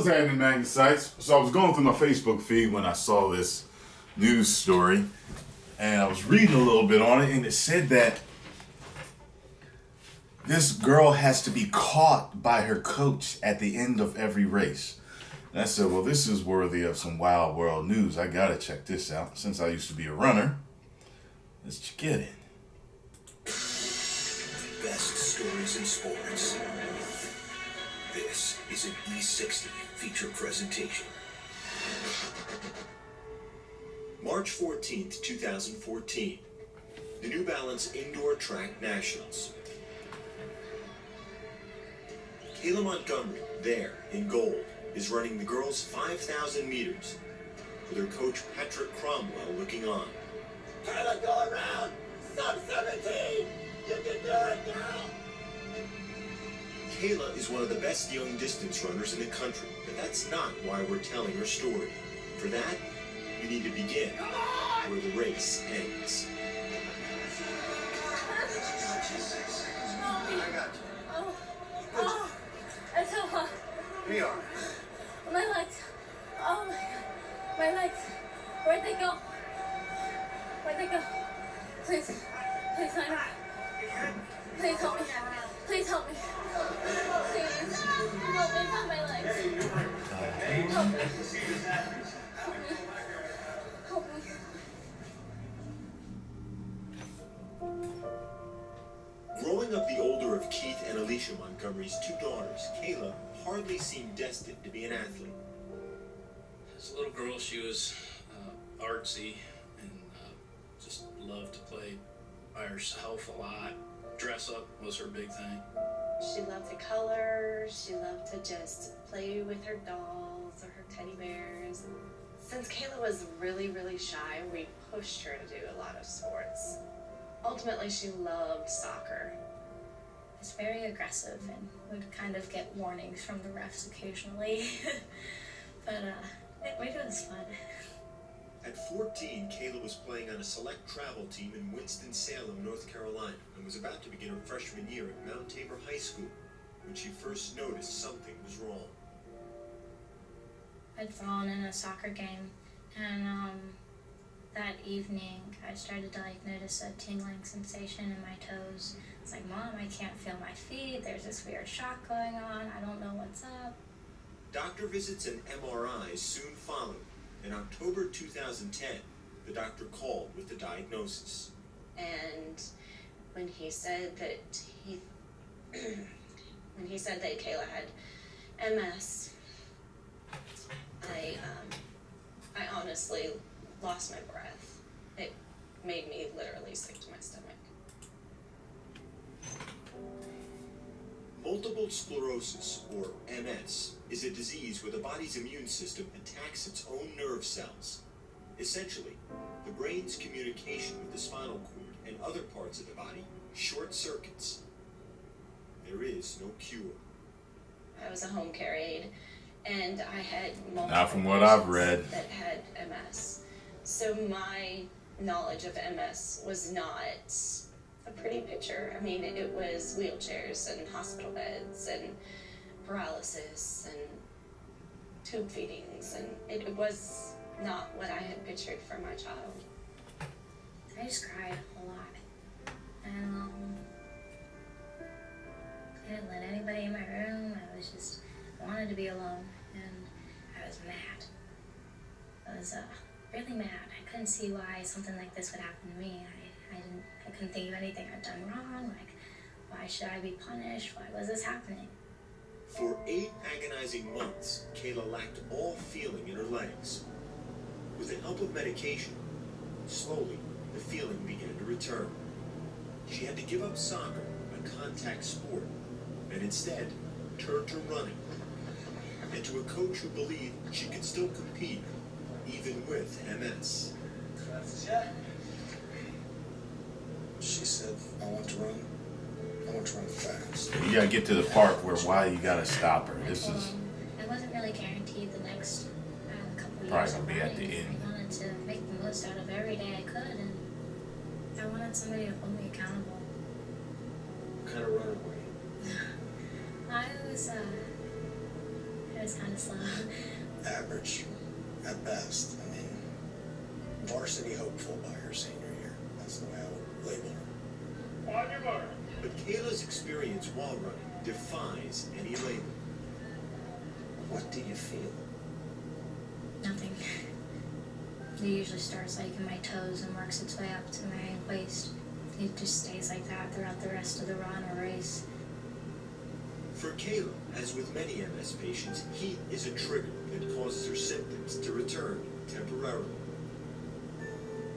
What's happening, Magnus sites? So I was going through my Facebook feed when I saw this news story, and I was reading a little bit on it, and it said that this girl has to be caught by her coach at the end of every race. And I said, well, this is worthy of some wild world news. I gotta check this out. Since I used to be a runner, let's get it. Best stories in sports. This is an E60 feature presentation. March 14th, 2014. The New Balance Indoor Track Nationals. Kayla Montgomery, there in gold, is running the girls' 5,000 meters, with her coach Patrick Cromwell looking on. Kayla, go around! Sub 17! You can do it, girl! Kayla is one of the best young distance runners in the country, but that's not why we're telling her story. For that, we need to begin where the race ends. I got you. Oh, it's so hot. We are. My legs. Oh my God. My legs. Where'd they go? Where'd they go? Please. Please, honey. Please help me. Please help me. Please. Help me find my legs. Help me. Help me. Help me. Growing up the older of Keith and Alicia Montgomery's two daughters, Kayla hardly seemed destined to be an athlete. As a little girl, she was artsy and just loved to play by herself a lot. Dress up was her big thing. She loved to color. She loved to just play with her dolls or her teddy bears. Since Kayla was really, really shy, we pushed her to do a lot of sports. Ultimately, she loved soccer. It's very aggressive and would kind of get warnings from the refs occasionally. But it was fun. At 14, Kayla was playing on a select travel team in Winston-Salem, North Carolina, and was about to begin her freshman year at Mount Tabor High School when she first noticed something was wrong. I'd fallen in a soccer game, and that evening I started to notice a tingling sensation in my toes. It's like, Mom, I can't feel my feet. There's this weird shock going on. I don't know what's up. Doctor visits and MRIs soon followed. In October 2010, the doctor called with the diagnosis. And when he said that Kayla had MS, I honestly lost my breath. It made me literally sick to my stomach. Multiple sclerosis, or MS, is a disease where the body's immune system attacks its own nerve cells. Essentially, the brain's communication with the spinal cord and other parts of the body short circuits. There is no cure. I was a home care aide, and I had multiple Not from what I've read. that had MS. So my knowledge of MS was not a pretty picture. I mean, it was wheelchairs and hospital beds and paralysis and tube feedings, and it was not what I had pictured for my child. I just cried a lot. And I didn't let anybody in my room. I wanted to be alone, and I was mad. I was really mad. I couldn't see why something like this would happen to me. I couldn't think of anything I'd done wrong. Like, why should I be punished? Why was this happening? For 8 agonizing months, Kayla lacked all feeling in her legs. With the help of medication, slowly the feeling began to return. She had to give up soccer, a contact sport, and instead turned to running, and to a coach who believed she could still compete, even with MS. She said, I want to run fast. You gotta get to the part where why you gotta stop her. This is I wasn't really guaranteed the next couple probably years gonna of be at the running. end. I wanted to make the most out of every day I could, and I wanted somebody to hold me accountable. What kind of runner were you? I was was kind of slow. Average, at best. I mean, varsity hopeful by her senior year. That's the way I would label her. On your mark. But Kayla's experience while running defies any label. What do you feel? Nothing. It usually starts like in my toes and works its way up to my waist. It just stays like that throughout the rest of the run or race. For Kayla, as with many MS patients, heat is a trigger that causes her symptoms to return temporarily.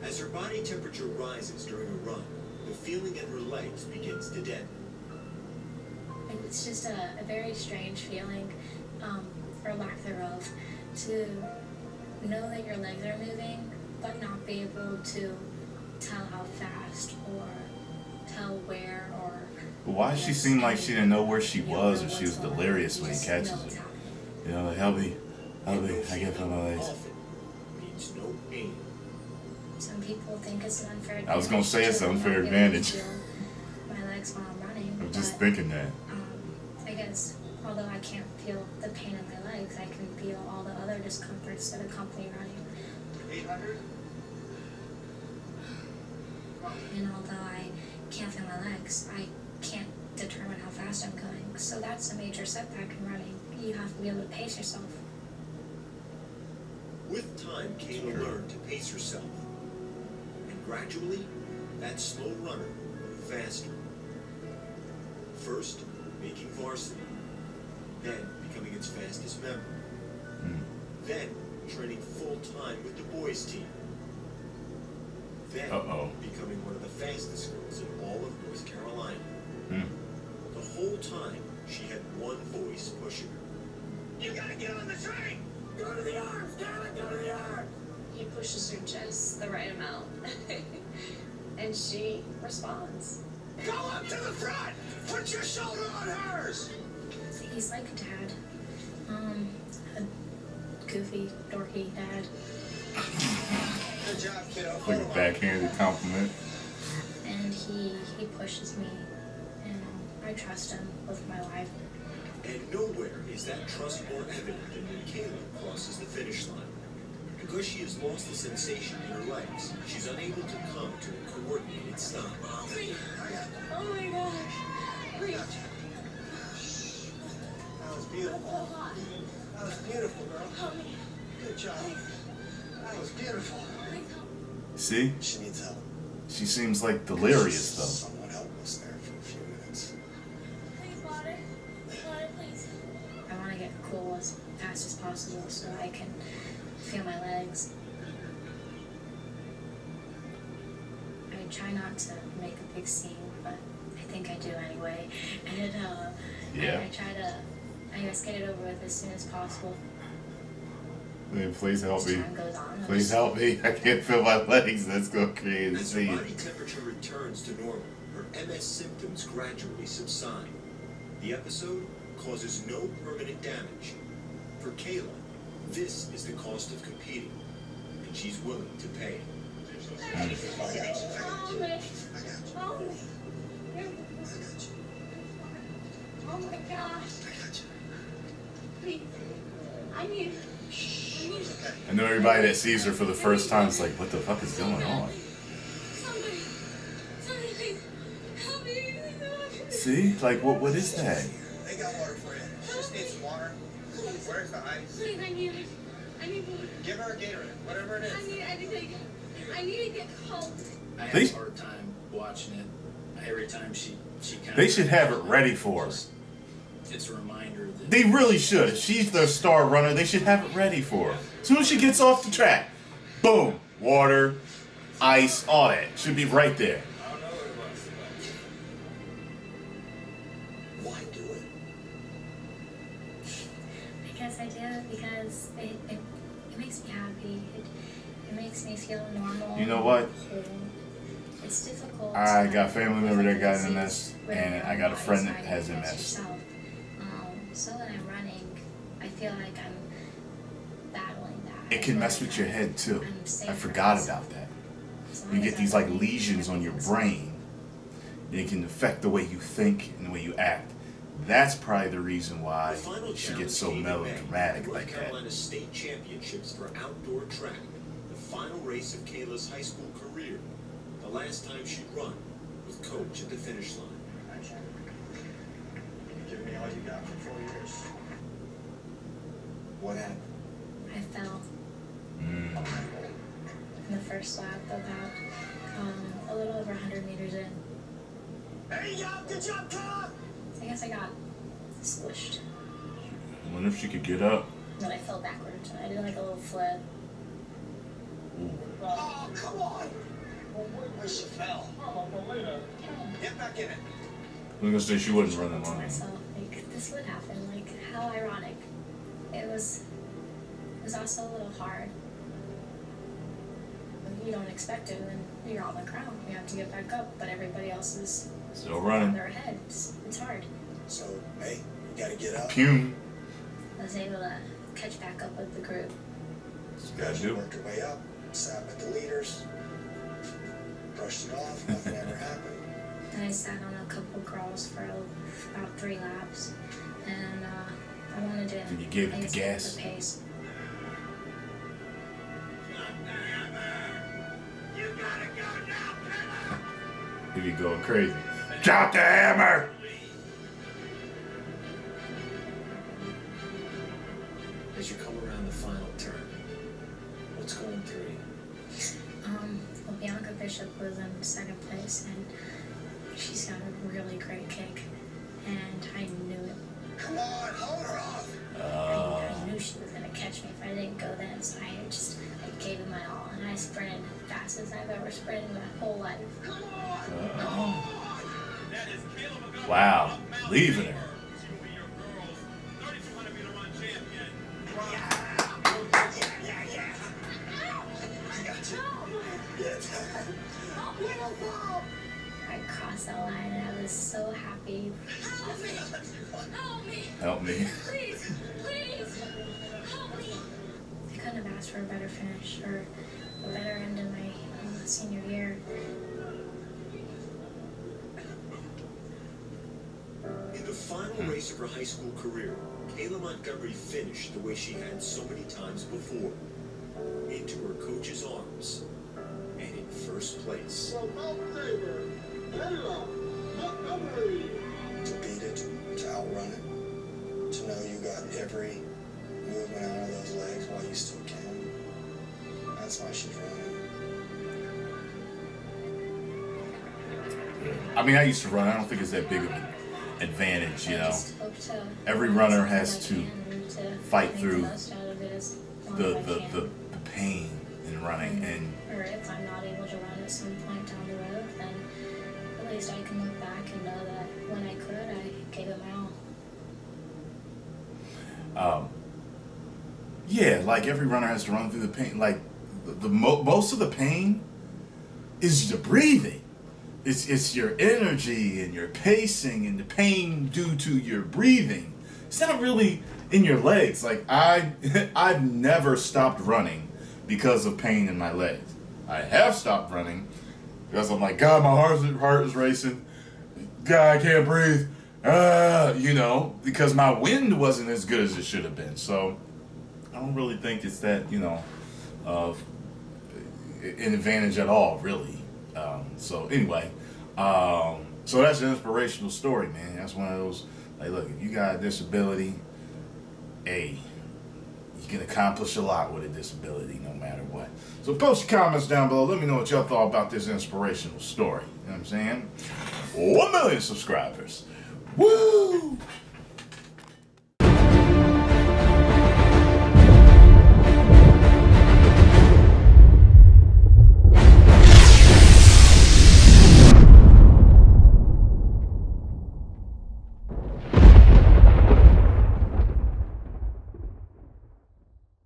As her body temperature rises during a run, the feeling in her legs begins to deaden. It's just a very strange feeling, or lack thereof, to know that your legs are moving, but not be able to tell how fast or tell where or... But why does she seem like she didn't know where she was, or she was delirious when he catches her? You know, like, help me, I can't feel my legs. Often means no pain. Some people think it's an unfair advantage. I was gonna say it's an unfair to not be able to advantage. feel my legs while I'm running. I'm just but, thinking that. I guess, although I can't feel the pain in my legs, I can feel all the other discomforts that accompany running. 800? And although I can't feel my legs, I can't determine how fast I'm going. So that's a major setback in running. You have to be able to pace yourself. With time, Kayla learned to pace herself. And gradually, that slow runner grew faster. First, making varsity. Then, becoming its fastest member. Then, training full-time with the boys' team. Then, becoming one of the fastest girls in all of North Carolina. The whole time, she had one voice pushing her. You gotta get on the train! Go to the arms, Kayla, go to the arms! He pushes her just the right amount. And she responds. Go up to the front! Put your shoulder on hers! He's like a dad. A goofy, dorky dad. Good job, kiddo. Like a backhanded compliment. And he pushes me, and I trust him with my life. And nowhere is that trust more evident than when Kayla crosses the finish line. Because she has lost the sensation in her legs, she's unable to come to a coordinated stop. Oh my gosh. Reach. That was beautiful. That was beautiful, girl. Help me. Good job. That was beautiful. Please help me. See? She needs help. She seems like delirious, though. Somewhat helpless there for a few minutes. Please, water. Water, please. I want to get cool as fast as possible so I can feel my legs. I try not to make a big scene, but I think I do anyway. And Yeah. I try to, I guess, get it over with as soon as possible. Please help As me. time goes on, Please help me. I can't feel my legs. Let's go create a As her scene. body temperature returns to normal, her MS symptoms gradually subside. The episode causes no permanent damage. For Kayla, this is the cost of competing, and she's willing to pay. Help me. Help me. Oh my gosh. Please. I need. I know everybody that sees her for the first time is like, what the fuck is going on? Somebody, please. Help me. See? Like, what is that? They got water for you. She just needs some water. Where's the ice? Please, I need it. I need water. Give her a Gatorade, whatever it is. I need to get cold. I have They- a hard time watching it. Every time she kind of... They should have it ready for her. It's a reminder that... They really should. If she's their star runner, they should have it ready for her. As soon as she gets off the track, boom, water, ice, all that should be right there. I don't know what it was. Why do it? Because I do it because it makes me happy. It makes me feel normal. You know what? Whole. It's difficult. I to got a family member that got disease MS, when and your I got a body's friend that fighting has against MS. yourself. So when I'm running, I feel like I'm battling that. It can mess with your head too. I'm safe I for forgot myself. about that. As long You as get I'm these like running, lesions on your it's brain. It can affect the way you think and the way you act. That's probably the reason The why final she challenge gets so came in melodramatic North like that. Carolina State Championships for outdoor track, the final race of Kayla's high school career, the last time she'd run with coach at the finish line. Give me all you got for 4 years. What happened? I fell Mm. in the first lap about a little over 100 meters in. There you go. Good job, Kayla. I guess I got squished. I wonder if she could get up. No, I fell backwards. I did like a little flip. Ooh. Oh, come on. Well, where she fell. Get back in it. I was gonna say she wasn't running To long. myself, like, this would happen. Like, how ironic. It was also a little hard. You don't expect it, and then you're on the ground. You have to get back up, but everybody else is Still on running. their head. It's hard. So, hey, you gotta get up. Pume. I was able to catch back up with the group. You gotta You do. worked your way up, sat with the leaders, brushed it off, nothing ever happened. And I sat on a couple girls for about 3 laps, and I wanted to. And you gave it I the guess, gas. the pace. You gotta go now, Kayla. If you go crazy. Drop the hammer! As you come around the final turn, what's going through you? Well, Bianca Bishop was in second place, and she's got a really great kick, and I knew it. Come on, hold her off. I knew she was gonna catch me if I didn't go then, so I gave it my all, and I sprinted fast as I've ever sprinted my whole life. Come on. Come on. That is Kayla McGovern. Wow. Leaving her. She will be your girls' 3,200 meter run champion. Yeah. I got you. Yeah. I crossed that line, and I was so happy. Help me! Help me! Help me. Please! Please! Help me! I couldn't have asked for a better finish or a better end in my senior year. In the final race of her high school career, Kayla Montgomery finished the way she had so many times before, into her coach's arms, and in first place. To beat it, to outrun it, to know you got every movement out of those legs while you still can. That's why she's running. I mean, I used to run. I don't think it's that big of an advantage, you I know. just hope to Every runner has do to what I can to fight make through the most out of it as long The as I can. the pain in running, and Or if I'm not able to run at some point down the road, then at least I can look back and know that when I could, I gave it my all. yeah, like every runner has to run through the pain. Like most of the pain is the breathing. It's your energy and your pacing and the pain due to your breathing. It's not really in your legs. Like I've never stopped running because of pain in my legs. I have stopped running because I'm like, God, my heart is racing. God, I can't breathe. You know, because my wind wasn't as good as it should have been. So I don't really think it's that, you know, an advantage at all, really. So anyway, so that's an inspirational story, man. That's one of those, like, look, if you got a disability, hey, you can accomplish a lot with a disability no matter what. So post your comments down below. Let me know what y'all thought about this inspirational story. You know what I'm saying? 1 million subscribers. Woo!